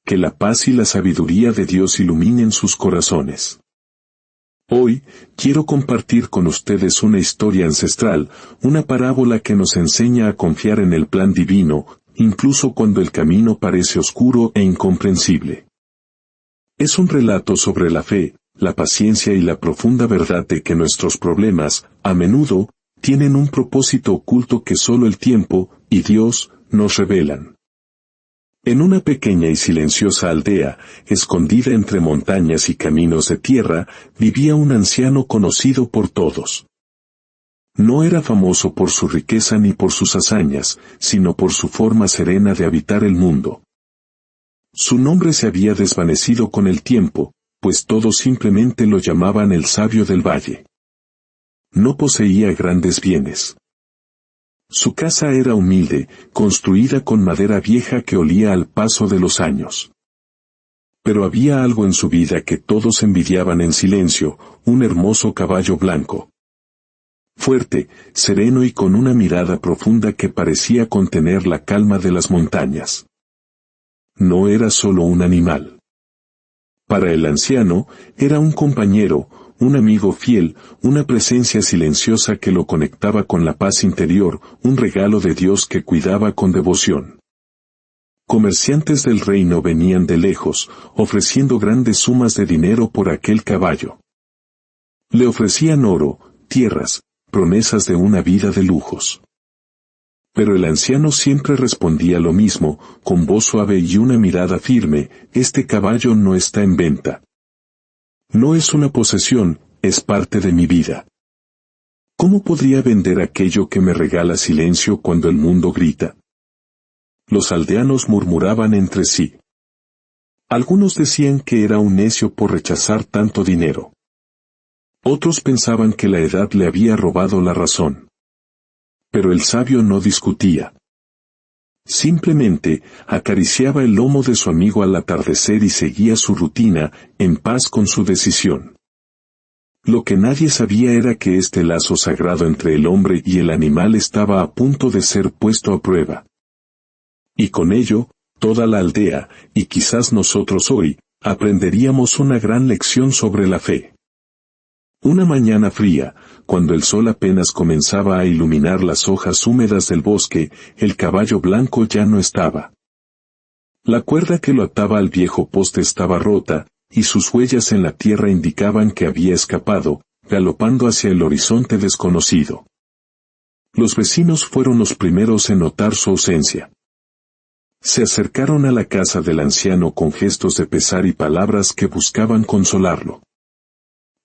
Que la paz y la sabiduría de Dios iluminen sus corazones. Hoy, quiero compartir con ustedes una historia ancestral, una parábola que nos enseña a confiar en el plan divino, incluso cuando el camino parece oscuro e incomprensible. Es un relato sobre la fe, la paciencia y la profunda verdad de que nuestros problemas, a menudo, tienen un propósito oculto que solo el tiempo y Dios nos revelan. En una pequeña y silenciosa aldea, escondida entre montañas y caminos de tierra, vivía un anciano conocido por todos. No era famoso por su riqueza ni por sus hazañas, sino por su forma serena de habitar el mundo. Su nombre se había desvanecido con el tiempo, pues todos simplemente lo llamaban el sabio del valle. No poseía grandes bienes. Su casa era humilde, construida con madera vieja que olía al paso de los años. Pero había algo en su vida que todos envidiaban en silencio, un hermoso caballo blanco. Fuerte, sereno y con una mirada profunda que parecía contener la calma de las montañas. No era solo un animal. Para el anciano, era un compañero, un amigo fiel, una presencia silenciosa que lo conectaba con la paz interior, un regalo de Dios que cuidaba con devoción. Comerciantes del reino venían de lejos, ofreciendo grandes sumas de dinero por aquel caballo. Le ofrecían oro, tierras, promesas de una vida de lujos. Pero el anciano siempre respondía lo mismo, con voz suave y una mirada firme: este caballo no está en venta. No es una posesión, es parte de mi vida. ¿Cómo podría vender aquello que me regala silencio cuando el mundo grita? Los aldeanos murmuraban entre sí. Algunos decían que era un necio por rechazar tanto dinero. Otros pensaban que la edad le había robado la razón. Pero el sabio no discutía. Simplemente, acariciaba el lomo de su amigo al atardecer y seguía su rutina, en paz con su decisión. Lo que nadie sabía era que este lazo sagrado entre el hombre y el animal estaba a punto de ser puesto a prueba. Y con ello, toda la aldea, y quizás nosotros hoy, aprenderíamos una gran lección sobre la fe. Una mañana fría, cuando el sol apenas comenzaba a iluminar las hojas húmedas del bosque, el caballo blanco ya no estaba. La cuerda que lo ataba al viejo poste estaba rota, y sus huellas en la tierra indicaban que había escapado, galopando hacia el horizonte desconocido. Los vecinos fueron los primeros en notar su ausencia. Se acercaron a la casa del anciano con gestos de pesar y palabras que buscaban consolarlo.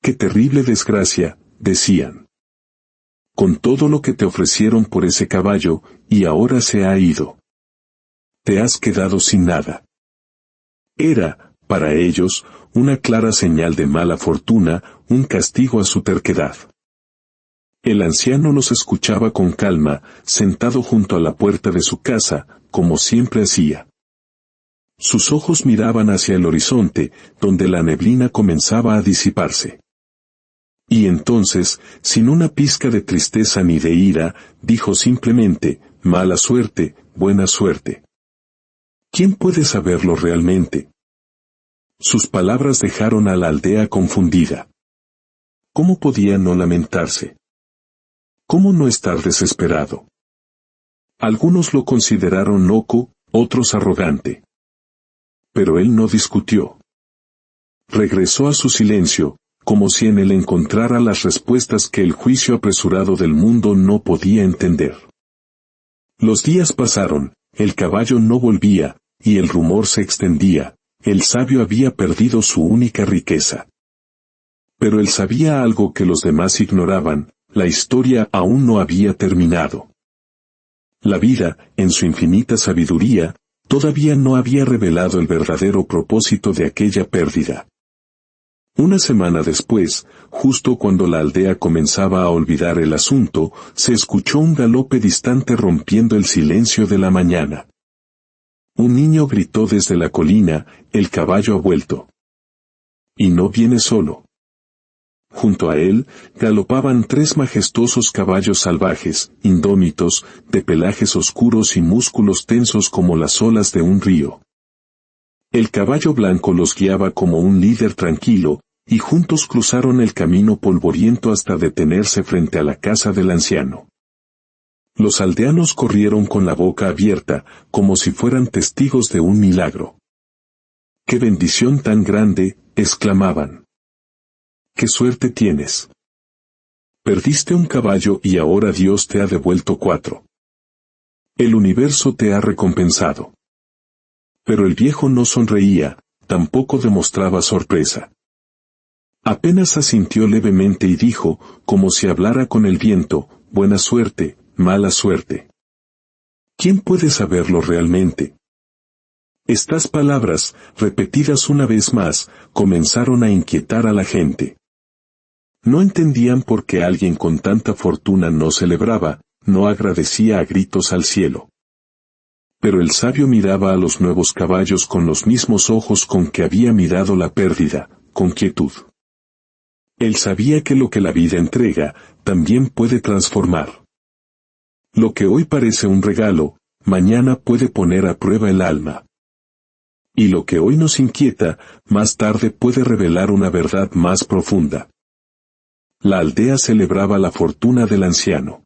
¡Qué terrible desgracia!, decían. Con todo lo que te ofrecieron por ese caballo, y ahora se ha ido. Te has quedado sin nada. Era, para ellos, una clara señal de mala fortuna, un castigo a su terquedad. El anciano los escuchaba con calma, sentado junto a la puerta de su casa, como siempre hacía. Sus ojos miraban hacia el horizonte, donde la neblina comenzaba a disiparse. Y entonces, sin una pizca de tristeza ni de ira, dijo simplemente: mala suerte, buena suerte. ¿Quién puede saberlo realmente? Sus palabras dejaron a la aldea confundida. ¿Cómo podía no lamentarse? ¿Cómo no estar desesperado? Algunos lo consideraron loco, otros arrogante. Pero él no discutió. Regresó a su silencio, como si en él encontrara las respuestas que el juicio apresurado del mundo no podía entender. Los días pasaron, el caballo no volvía, y el rumor se extendía: el sabio había perdido su única riqueza. Pero él sabía algo que los demás ignoraban: la historia aún no había terminado. La vida, en su infinita sabiduría, todavía no había revelado el verdadero propósito de aquella pérdida. Una semana después, justo cuando la aldea comenzaba a olvidar el asunto, se escuchó un galope distante rompiendo el silencio de la mañana. Un niño gritó desde la colina: el caballo ha vuelto. Y no viene solo. Junto a él, galopaban 3 majestuosos caballos salvajes, indómitos, de pelajes oscuros y músculos tensos como las olas de un río. El caballo blanco los guiaba como un líder tranquilo, y juntos cruzaron el camino polvoriento hasta detenerse frente a la casa del anciano. Los aldeanos corrieron con la boca abierta, como si fueran testigos de un milagro. ¡Qué bendición tan grande!, exclamaban. ¡Qué suerte tienes! Perdiste un caballo y ahora Dios te ha devuelto 4. El universo te ha recompensado. Pero el viejo no sonreía, tampoco demostraba sorpresa. Apenas asintió levemente y dijo, como si hablara con el viento, buena suerte, mala suerte. ¿Quién puede saberlo realmente? Estas palabras, repetidas una vez más, comenzaron a inquietar a la gente. No entendían por qué alguien con tanta fortuna no celebraba, no agradecía a gritos al cielo. Pero el sabio miraba a los nuevos caballos con los mismos ojos con que había mirado la pérdida, con quietud. Él sabía que lo que la vida entrega, también puede transformar. Lo que hoy parece un regalo, mañana puede poner a prueba el alma. Y lo que hoy nos inquieta, más tarde puede revelar una verdad más profunda. La aldea celebraba la fortuna del anciano.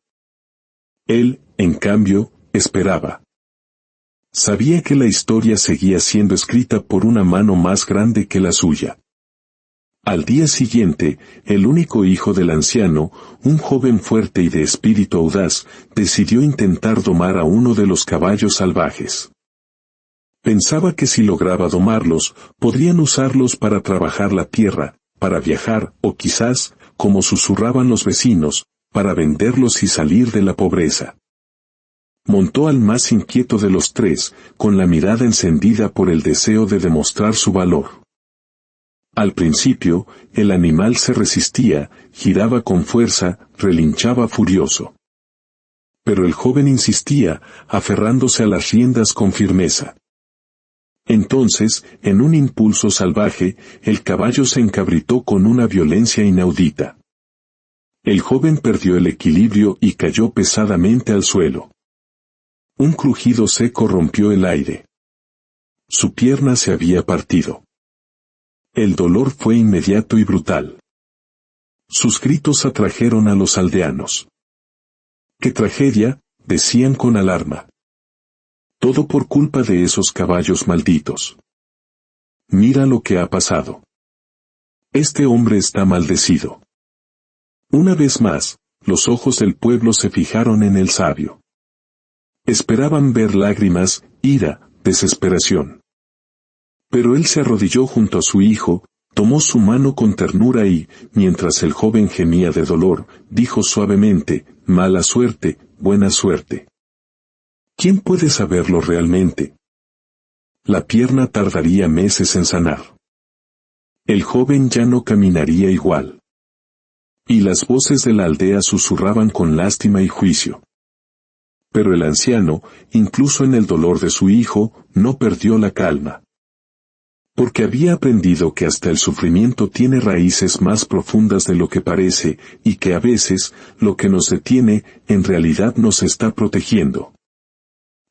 Él, en cambio, esperaba. Sabía que la historia seguía siendo escrita por una mano más grande que la suya. Al día siguiente, el único hijo del anciano, un joven fuerte y de espíritu audaz, decidió intentar domar a uno de los caballos salvajes. Pensaba que si lograba domarlos, podrían usarlos para trabajar la tierra, para viajar, o quizás, como susurraban los vecinos, para venderlos y salir de la pobreza. Montó al más inquieto de los 3, con la mirada encendida por el deseo de demostrar su valor. Al principio, el animal se resistía, giraba con fuerza, relinchaba furioso. Pero el joven insistía, aferrándose a las riendas con firmeza. Entonces, en un impulso salvaje, el caballo se encabritó con una violencia inaudita. El joven perdió el equilibrio y cayó pesadamente al suelo. Un crujido seco rompió el aire. Su pierna se había partido. El dolor fue inmediato y brutal. Sus gritos atrajeron a los aldeanos. ¡Qué tragedia!, decían con alarma. Todo por culpa de esos caballos malditos. Mira lo que ha pasado. Este hombre está maldecido. Una vez más, los ojos del pueblo se fijaron en el sabio. Esperaban ver lágrimas, ira, desesperación. Pero él se arrodilló junto a su hijo, tomó su mano con ternura y, mientras el joven gemía de dolor, dijo suavemente, mala suerte, buena suerte. ¿Quién puede saberlo realmente? La pierna tardaría meses en sanar. El joven ya no caminaría igual. Y las voces de la aldea susurraban con lástima y juicio. Pero el anciano, incluso en el dolor de su hijo, no perdió la calma. Porque había aprendido que hasta el sufrimiento tiene raíces más profundas de lo que parece, y que a veces, lo que nos detiene, en realidad nos está protegiendo.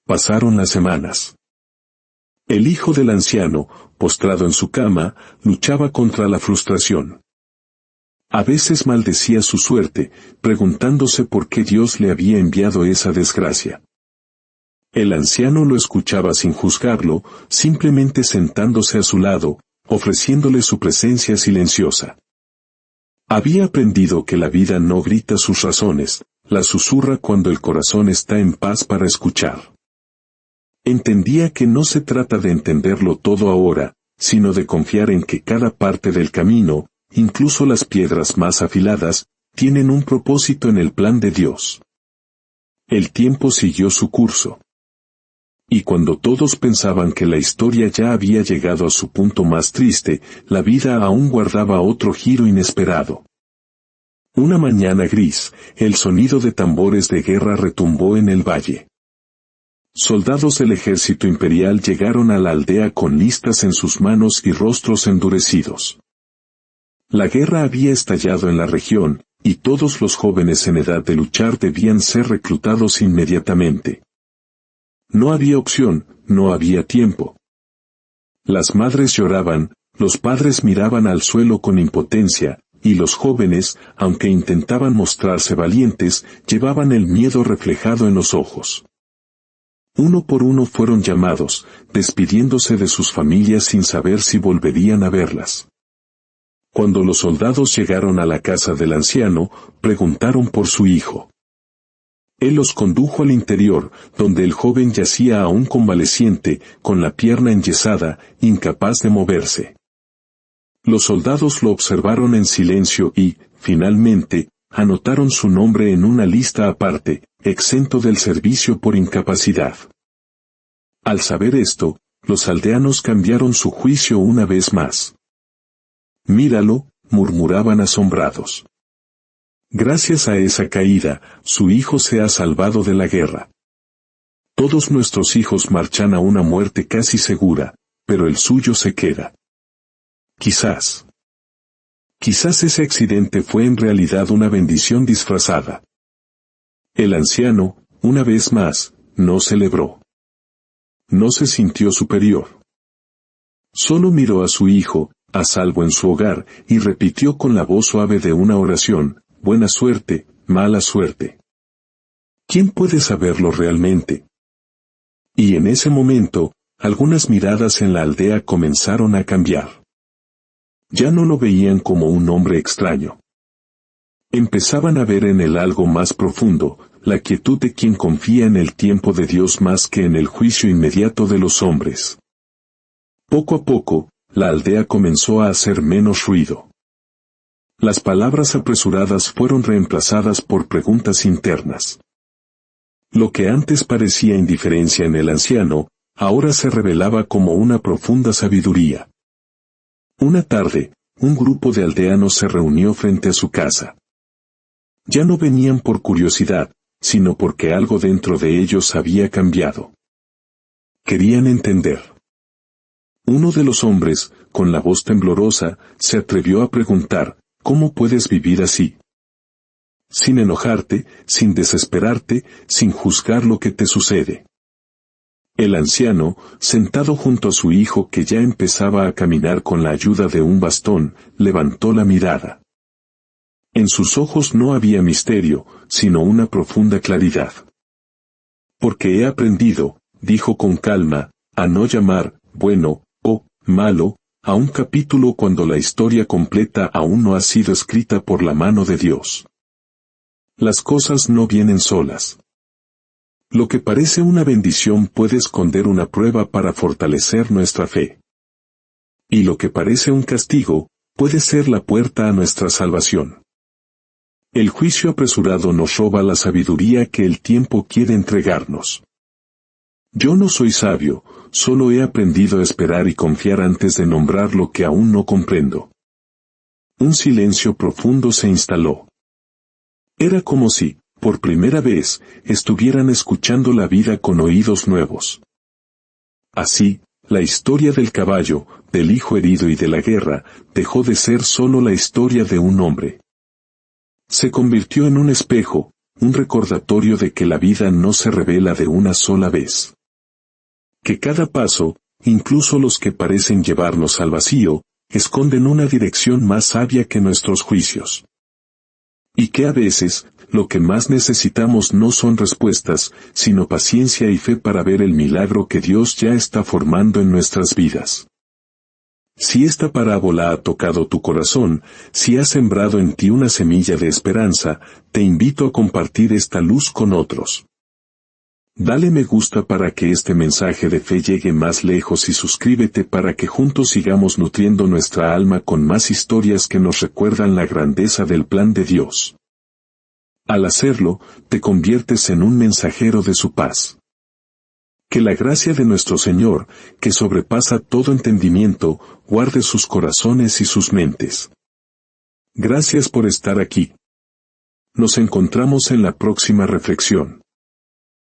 Pasaron las semanas. El hijo del anciano, postrado en su cama, luchaba contra la frustración. A veces maldecía su suerte, preguntándose por qué Dios le había enviado esa desgracia. El anciano lo escuchaba sin juzgarlo, simplemente sentándose a su lado, ofreciéndole su presencia silenciosa. Había aprendido que la vida no grita sus razones, las susurra cuando el corazón está en paz para escuchar. Entendía que no se trata de entenderlo todo ahora, sino de confiar en que cada parte del camino, incluso las piedras más afiladas, tienen un propósito en el plan de Dios. El tiempo siguió su curso. Y cuando todos pensaban que la historia ya había llegado a su punto más triste, la vida aún guardaba otro giro inesperado. Una mañana gris, el sonido de tambores de guerra retumbó en el valle. Soldados del ejército imperial llegaron a la aldea con listas en sus manos y rostros endurecidos. La guerra había estallado en la región, y todos los jóvenes en edad de luchar debían ser reclutados inmediatamente. No había opción, no había tiempo. Las madres lloraban, los padres miraban al suelo con impotencia, y los jóvenes, aunque intentaban mostrarse valientes, llevaban el miedo reflejado en los ojos. Uno por uno fueron llamados, despidiéndose de sus familias sin saber si volverían a verlas. Cuando los soldados llegaron a la casa del anciano, preguntaron por su hijo. Él los condujo al interior, donde el joven yacía aún convaleciente, con la pierna enyesada, incapaz de moverse. Los soldados lo observaron en silencio y, finalmente, anotaron su nombre en una lista aparte, exento del servicio por incapacidad. Al saber esto, los aldeanos cambiaron su juicio una vez más. «Míralo», murmuraban asombrados. «Gracias a esa caída, su hijo se ha salvado de la guerra. Todos nuestros hijos marchan a una muerte casi segura, pero el suyo se queda. Quizás ese accidente fue en realidad una bendición disfrazada». El anciano, una vez más, no celebró. No se sintió superior. Solo miró a su hijo, a salvo en su hogar, y repitió con la voz suave de una oración: «Buena suerte, mala suerte. ¿Quién puede saberlo realmente?». Y en ese momento, algunas miradas en la aldea comenzaron a cambiar. Ya no lo veían como un hombre extraño. Empezaban a ver en él algo más profundo, la quietud de quien confía en el tiempo de Dios más que en el juicio inmediato de los hombres. Poco a poco, la aldea comenzó a hacer menos ruido. Las palabras apresuradas fueron reemplazadas por preguntas internas. Lo que antes parecía indiferencia en el anciano, ahora se revelaba como una profunda sabiduría. Una tarde, un grupo de aldeanos se reunió frente a su casa. Ya no venían por curiosidad, sino porque algo dentro de ellos había cambiado. Querían entender. Uno de los hombres, con la voz temblorosa, se atrevió a preguntar: «¿Cómo puedes vivir así? Sin enojarte, sin desesperarte, sin juzgar lo que te sucede». El anciano, sentado junto a su hijo que ya empezaba a caminar con la ayuda de un bastón, levantó la mirada. En sus ojos no había misterio, sino una profunda claridad. «Porque he aprendido», dijo con calma, «a no llamar bueno o malo a un capítulo cuando la historia completa aún no ha sido escrita por la mano de Dios. Las cosas no vienen solas. Lo que parece una bendición puede esconder una prueba para fortalecer nuestra fe. Y lo que parece un castigo, puede ser la puerta a nuestra salvación. El juicio apresurado nos roba la sabiduría que el tiempo quiere entregarnos. Yo no soy sabio, solo he aprendido a esperar y confiar antes de nombrar lo que aún no comprendo». Un silencio profundo se instaló. Era como si, por primera vez, estuvieran escuchando la vida con oídos nuevos. Así, la historia del caballo, del hijo herido y de la guerra, dejó de ser solo la historia de un hombre. Se convirtió en un espejo, un recordatorio de que la vida no se revela de una sola vez. Que cada paso, incluso los que parecen llevarnos al vacío, esconden una dirección más sabia que nuestros juicios. Y que a veces, lo que más necesitamos no son respuestas, sino paciencia y fe para ver el milagro que Dios ya está formando en nuestras vidas. Si esta parábola ha tocado tu corazón, si ha sembrado en ti una semilla de esperanza, te invito a compartir esta luz con otros. Dale me gusta para que este mensaje de fe llegue más lejos y suscríbete para que juntos sigamos nutriendo nuestra alma con más historias que nos recuerdan la grandeza del plan de Dios. Al hacerlo, te conviertes en un mensajero de su paz. Que la gracia de nuestro Señor, que sobrepasa todo entendimiento, guarde sus corazones y sus mentes. Gracias por estar aquí. Nos encontramos en la próxima reflexión.